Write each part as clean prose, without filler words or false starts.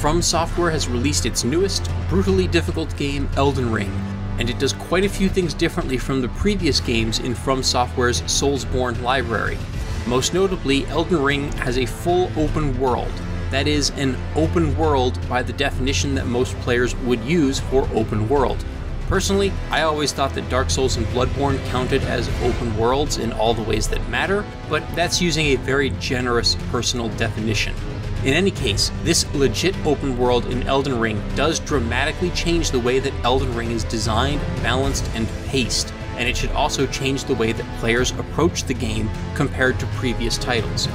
From Software has released its newest, brutally difficult game, Elden Ring, and it does quite a few things differently from the previous games in From Software's Souls-Borne library. Most notably, Elden Ring has a full open world. That is, an open world by the definition that most players would use for open world. Personally, I always thought that Dark Souls and Bloodborne counted as open worlds in all the ways that matter, but that's using a very generous personal definition. In any case, this legit open world in Elden Ring does dramatically change the way that Elden Ring is designed, balanced, and paced, and it should also change the way that players approach the game compared to previous titles.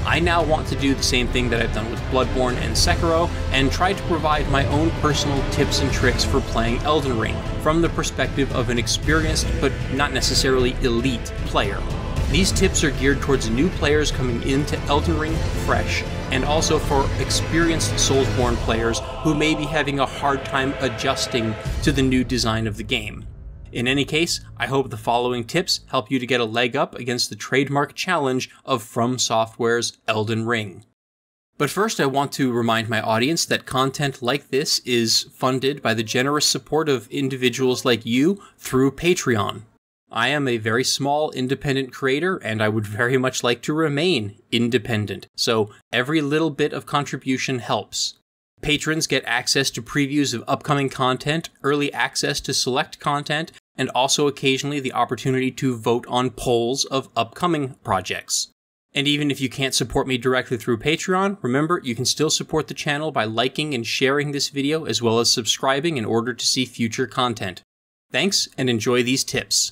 I now want to do the same thing that I've done with Bloodborne and Sekiro, and try to provide my own personal tips and tricks for playing Elden Ring, from the perspective of an experienced, but not necessarily elite, player. These tips are geared towards new players coming into Elden Ring fresh, and also for experienced Souls-Borne players who may be having a hard time adjusting to the new design of the game. In any case, I hope the following tips help you to get a leg up against the trademark challenge of From Software's Elden Ring. But first, I want to remind my audience that content like this is funded by the generous support of individuals like you through Patreon. I am a very small independent creator, and I would very much like to remain independent, so every little bit of contribution helps. Patrons get access to previews of upcoming content, early access to select content, and also occasionally the opportunity to vote on polls of upcoming projects. And even if you can't support me directly through Patreon, remember, you can still support the channel by liking and sharing this video, as well as subscribing in order to see future content. Thanks, and enjoy these tips.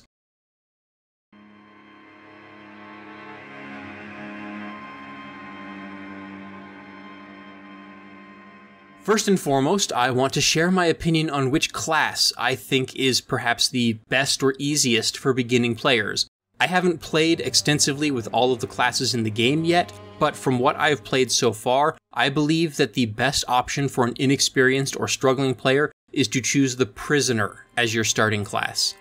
First and foremost, I want to share my opinion on which class I think is perhaps the best or easiest for beginning players. I haven't played extensively with all of the classes in the game yet, but from what I've played so far, I believe that the best option for an inexperienced or struggling player is to choose the Prisoner as your starting class.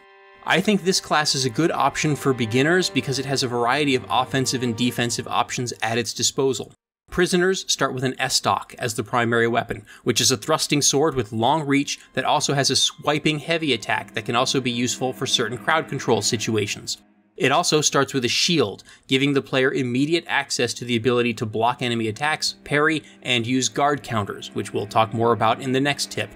I think this class is a good option for beginners because it has a variety of offensive and defensive options at its disposal. Prisoners start with an estoc as the primary weapon, which is a thrusting sword with long reach that also has a swiping heavy attack that can also be useful for certain crowd control situations. It also starts with a shield, giving the player immediate access to the ability to block enemy attacks, parry, and use guard counters, which we'll talk more about in the next tip.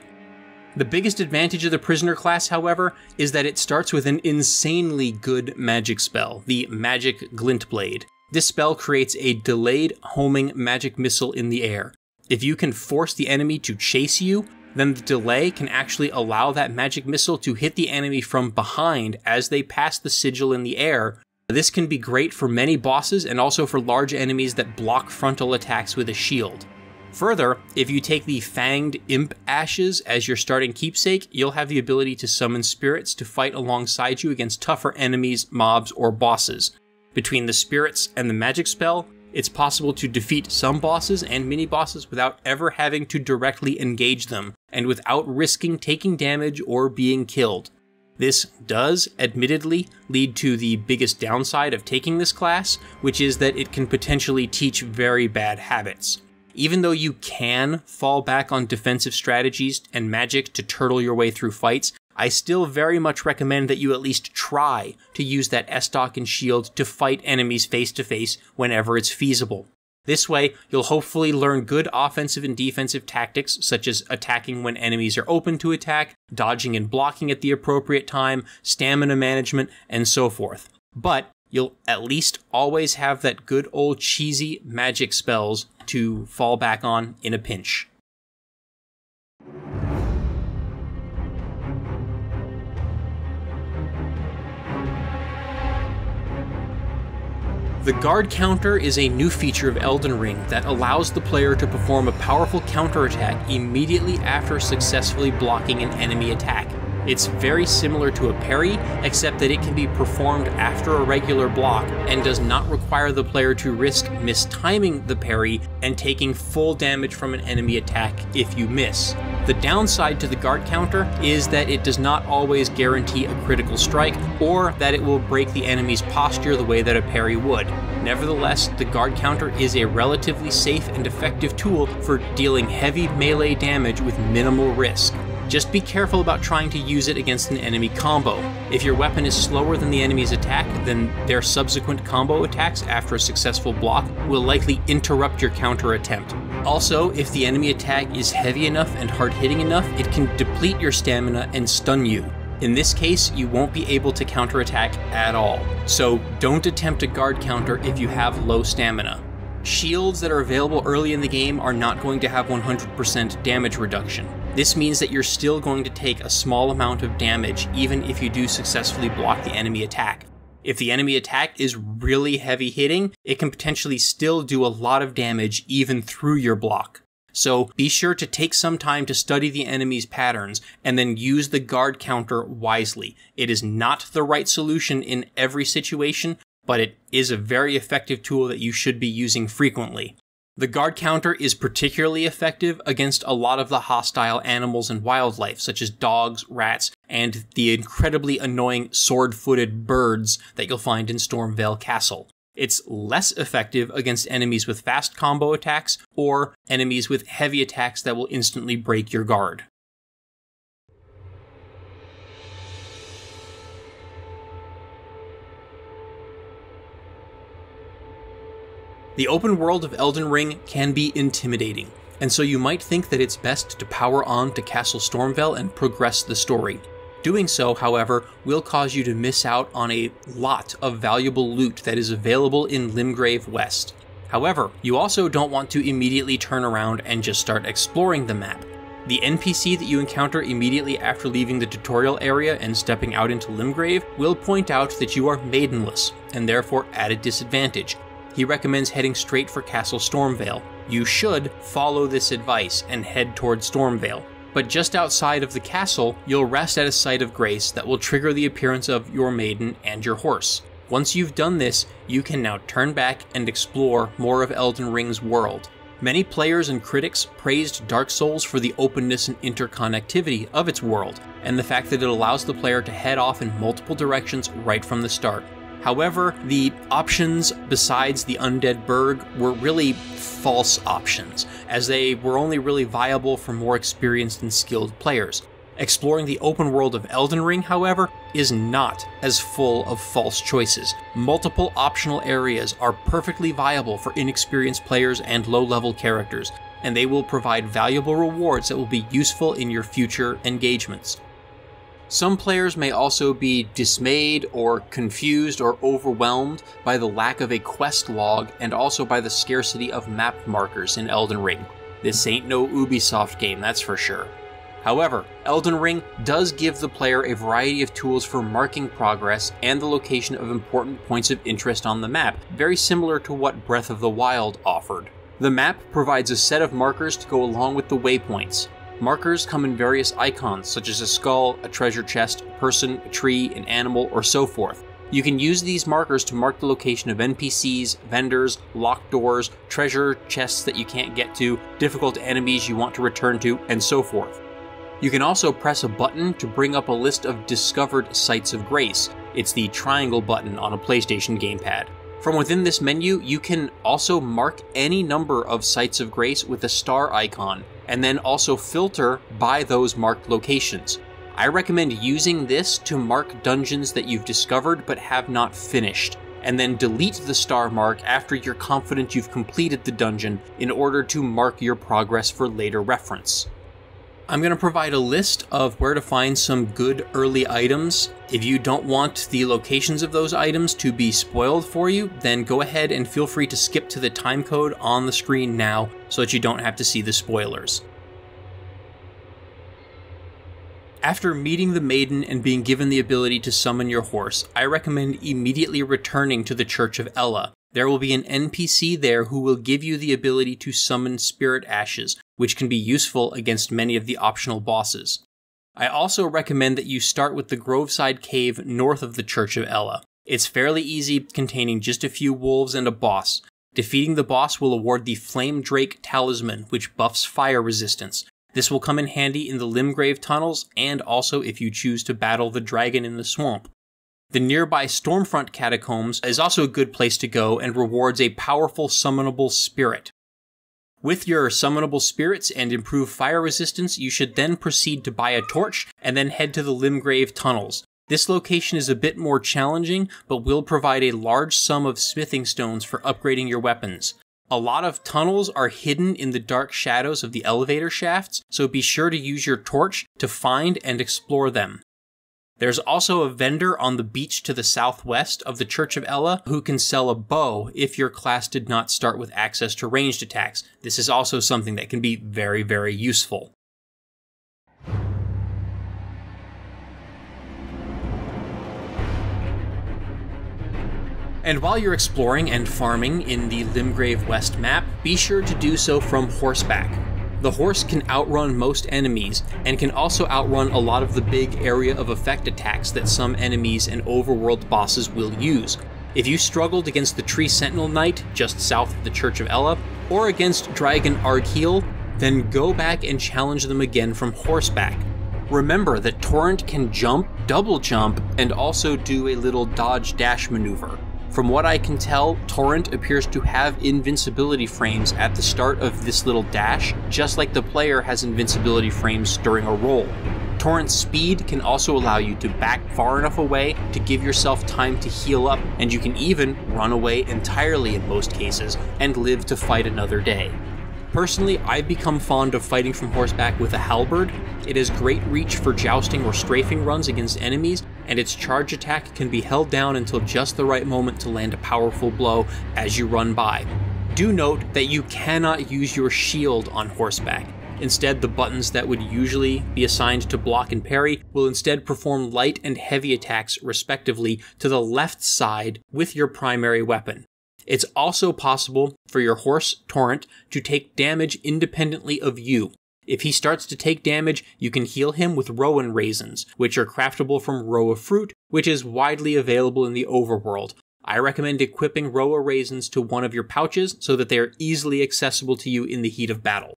The biggest advantage of the Prisoner class, however, is that it starts with an insanely good magic spell, the Magic Glint Blade. This spell creates a delayed homing magic missile in the air. If you can force the enemy to chase you, then the delay can actually allow that magic missile to hit the enemy from behind as they pass the sigil in the air. This can be great for many bosses and also for large enemies that block frontal attacks with a shield. Further, if you take the Fanged Imp Ashes as your starting keepsake, you'll have the ability to summon spirits to fight alongside you against tougher enemies, mobs, or bosses. Between the spirits and the magic spell, it's possible to defeat some bosses and mini-bosses without ever having to directly engage them, and without risking taking damage or being killed. This does, admittedly, lead to the biggest downside of taking this class, which is that it can potentially teach very bad habits. Even though you can fall back on defensive strategies and magic to turtle your way through fights, I still very much recommend that you at least try to use that estoc and shield to fight enemies face to face whenever it's feasible. This way, you'll hopefully learn good offensive and defensive tactics, such as attacking when enemies are open to attack, dodging and blocking at the appropriate time, stamina management, and so forth. But you'll at least always have that good old cheesy magic spells to fall back on in a pinch. The guard counter is a new feature of Elden Ring that allows the player to perform a powerful counterattack immediately after successfully blocking an enemy attack. It's very similar to a parry, except that it can be performed after a regular block and does not require the player to risk mistiming the parry and taking full damage from an enemy attack if you miss. The downside to the guard counter is that it does not always guarantee a critical strike, or that it will break the enemy's posture the way that a parry would. Nevertheless, the guard counter is a relatively safe and effective tool for dealing heavy melee damage with minimal risk. Just be careful about trying to use it against an enemy combo. If your weapon is slower than the enemy's attack, then their subsequent combo attacks after a successful block will likely interrupt your counter attempt. Also, if the enemy attack is heavy enough and hard-hitting enough, it can deplete your stamina and stun you. In this case, you won't be able to counterattack at all, so don't attempt a guard counter if you have low stamina. Shields that are available early in the game are not going to have 100% damage reduction. This means that you're still going to take a small amount of damage even if you do successfully block the enemy attack. If the enemy attack is really heavy hitting, it can potentially still do a lot of damage even through your block. So be sure to take some time to study the enemy's patterns and then use the guard counter wisely. It is not the right solution in every situation, but it is a very effective tool that you should be using frequently. The guard counter is particularly effective against a lot of the hostile animals and wildlife, such as dogs, rats, and the incredibly annoying sword-footed birds that you'll find in Stormveil Castle. It's less effective against enemies with fast combo attacks or enemies with heavy attacks that will instantly break your guard. The open world of Elden Ring can be intimidating, and so you might think that it's best to power on to Castle Stormveil and progress the story. Doing so, however, will cause you to miss out on a lot of valuable loot that is available in Limgrave West. However, you also don't want to immediately turn around and just start exploring the map. The NPC that you encounter immediately after leaving the tutorial area and stepping out into Limgrave will point out that you are maidenless, and therefore at a disadvantage. He recommends heading straight for Castle Stormveil. You should follow this advice and head toward Stormveil. But just outside of the castle, you'll rest at a site of grace that will trigger the appearance of your maiden and your horse. Once you've done this, you can now turn back and explore more of Elden Ring's world. Many players and critics praised Dark Souls for the openness and interconnectivity of its world, and the fact that it allows the player to head off in multiple directions right from the start. However, the options besides the Undead Burg were really false options, as they were only really viable for more experienced and skilled players. Exploring the open world of Elden Ring, however, is not as full of false choices. Multiple optional areas are perfectly viable for inexperienced players and low-level characters, and they will provide valuable rewards that will be useful in your future engagements. Some players may also be dismayed or confused or overwhelmed by the lack of a quest log and also by the scarcity of map markers in Elden Ring. This ain't no Ubisoft game, that's for sure. However, Elden Ring does give the player a variety of tools for marking progress and the location of important points of interest on the map, very similar to what Breath of the Wild offered. The map provides a set of markers to go along with the waypoints. Markers come in various icons, such as a skull, a treasure chest, a person, a tree, an animal, or so forth. You can use these markers to mark the location of NPCs, vendors, locked doors, treasure chests that you can't get to, difficult enemies you want to return to, and so forth. You can also press a button to bring up a list of discovered sites of grace. It's the triangle button on a PlayStation gamepad. From within this menu, you can also mark any number of sites of grace with a star icon, and then also filter by those marked locations. I recommend using this to mark dungeons that you've discovered but have not finished, and then delete the star mark after you're confident you've completed the dungeon in order to mark your progress for later reference. I'm going to provide a list of where to find some good early items. If you don't want the locations of those items to be spoiled for you, then go ahead and feel free to skip to the timecode on the screen now so that you don't have to see the spoilers. After meeting the maiden and being given the ability to summon your horse, I recommend immediately returning to the Church of Ella. There will be an NPC there who will give you the ability to summon spirit ashes, which can be useful against many of the optional bosses. I also recommend that you start with the Groveside Cave north of the Church of Ella. It's fairly easy, containing just a few wolves and a boss. Defeating the boss will award the Flame Drake Talisman, which buffs fire resistance. This will come in handy in the Limgrave tunnels, and also if you choose to battle the dragon in the swamp. The nearby Stormfront Catacombs is also a good place to go and rewards a powerful summonable spirit. With your summonable spirits and improved fire resistance, you should then proceed to buy a torch and then head to the Limgrave tunnels. This location is a bit more challenging, but will provide a large sum of smithing stones for upgrading your weapons. A lot of tunnels are hidden in the dark shadows of the elevator shafts, so be sure to use your torch to find and explore them. There's also a vendor on the beach to the southwest of the Church of Ella who can sell a bow if your class did not start with access to ranged attacks. This is also something that can be very, very useful. And while you're exploring and farming in the Limgrave West map, be sure to do so from horseback. The horse can outrun most enemies, and can also outrun a lot of the big area of effect attacks that some enemies and overworld bosses will use. If you struggled against the Tree Sentinel Knight just south of the Church of Ella, or against Dragon Argheel, then go back and challenge them again from horseback. Remember that Torrent can jump, double jump, and also do a little dodge dash maneuver. From what I can tell, Torrent appears to have invincibility frames at the start of this little dash, just like the player has invincibility frames during a roll. Torrent's speed can also allow you to back far enough away to give yourself time to heal up, and you can even run away entirely in most cases, and live to fight another day. Personally, I've become fond of fighting from horseback with a halberd. It has great reach for jousting or strafing runs against enemies, and its charge attack can be held down until just the right moment to land a powerful blow as you run by. Do note that you cannot use your shield on horseback. Instead, the buttons that would usually be assigned to block and parry will instead perform light and heavy attacks respectively to the left side with your primary weapon. It's also possible for your horse, Torrent, to take damage independently of you. If he starts to take damage, you can heal him with Rowan Raisins, which are craftable from Rowa Fruit, which is widely available in the overworld. I recommend equipping Rowa Raisins to one of your pouches so that they are easily accessible to you in the heat of battle.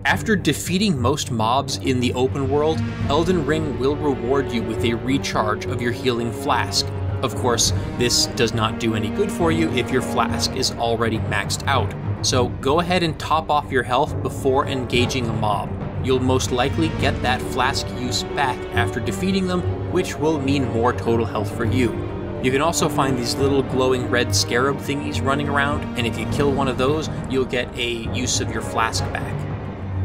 After defeating most mobs in the open world, Elden Ring will reward you with a recharge of your healing flask. Of course, this does not do any good for you if your flask is already maxed out, so go ahead and top off your health before engaging a mob. You'll most likely get that flask use back after defeating them, which will mean more total health for you. You can also find these little glowing red scarab thingies running around, and if you kill one of those, you'll get a use of your flask back.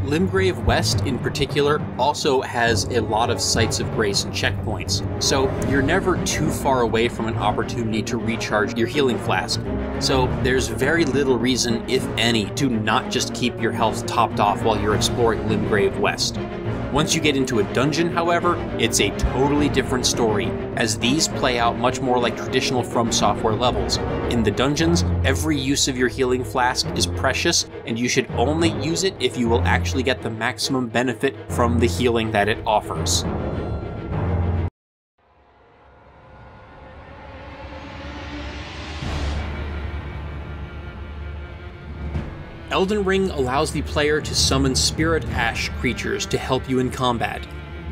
Limgrave West, in particular, also has a lot of sites of grace and checkpoints, so you're never too far away from an opportunity to recharge your healing flask. So there's very little reason, if any, to not just keep your health topped off while you're exploring Limgrave West. Once you get into a dungeon, however, it's a totally different story, as these play out much more like traditional FromSoftware levels. In the dungeons, every use of your healing flask is precious, and you should only use it if you will actually get the maximum benefit from the healing that it offers. Elden Ring allows the player to summon Spirit Ash creatures to help you in combat.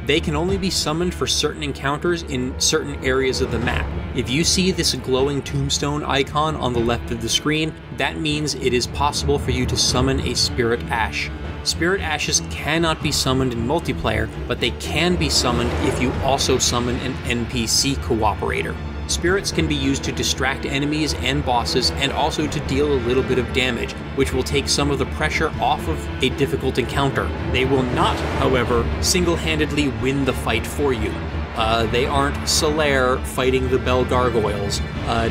They can only be summoned for certain encounters in certain areas of the map. If you see this glowing tombstone icon on the left of the screen, that means it is possible for you to summon a Spirit Ash. Spirit Ashes cannot be summoned in multiplayer, but they can be summoned if you also summon an NPC cooperator. Spirits can be used to distract enemies and bosses, and also to deal a little bit of damage, which will take some of the pressure off of a difficult encounter. They will not, however, single-handedly win the fight for you. They aren't Solaire fighting the Bell Gargoyles,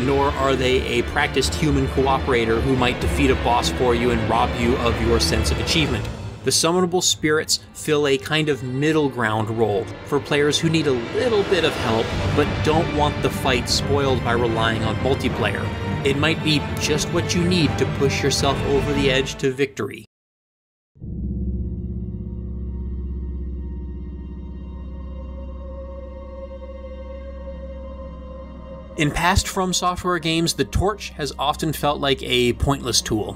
nor are they a practiced human cooperator who might defeat a boss for you and rob you of your sense of achievement. The summonable spirits fill a kind of middle ground role for players who need a little bit of help but don't want the fight spoiled by relying on multiplayer. it might be just what you need to push yourself over the edge to victory. In past From Software games, the torch has often felt like a pointless tool.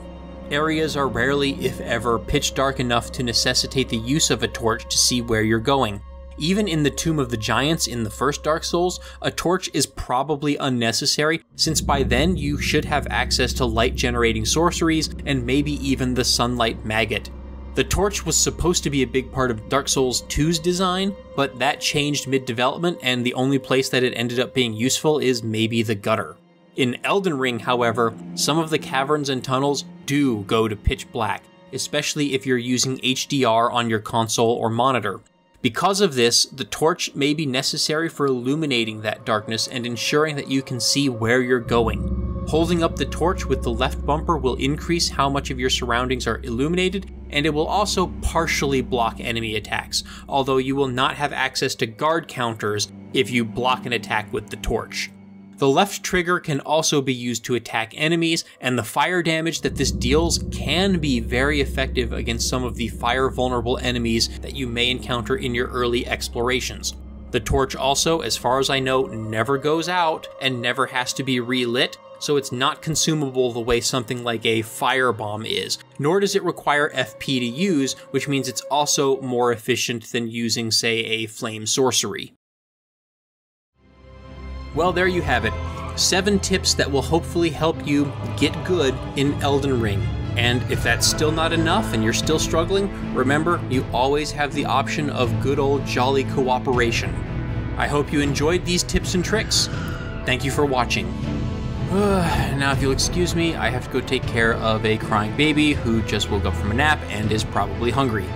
Areas are rarely, if ever, pitch dark enough to necessitate the use of a torch to see where you're going. Even in the Tomb of the Giants in the first Dark Souls, a torch is probably unnecessary, since by then you should have access to light-generating sorceries and maybe even the Sunlight Maggot. The torch was supposed to be a big part of Dark Souls 2's design, but that changed mid-development, and the only place that it ended up being useful is maybe the gutter. In Elden Ring, however, some of the caverns and tunnels do go to pitch black, especially if you're using HDR on your console or monitor. Because of this, the torch may be necessary for illuminating that darkness and ensuring that you can see where you're going. Holding up the torch with the left bumper will increase how much of your surroundings are illuminated, and it will also partially block enemy attacks, although you will not have access to guard counters if you block an attack with the torch. The left trigger can also be used to attack enemies, and the fire damage that this deals can be very effective against some of the fire-vulnerable enemies that you may encounter in your early explorations. The torch also, as far as I know, never goes out and never has to be relit, so it's not consumable the way something like a firebomb is, nor does it require FP to use, which means it's also more efficient than using, say, a flame sorcery. Well, there you have it. 7 tips that will hopefully help you get good in Elden Ring. And if that's still not enough and you're still struggling, remember, you always have the option of good old jolly cooperation. I hope you enjoyed these tips and tricks. Thank you for watching. Now, if you'll excuse me, I have to go take care of a crying baby who just woke up from a nap and is probably hungry.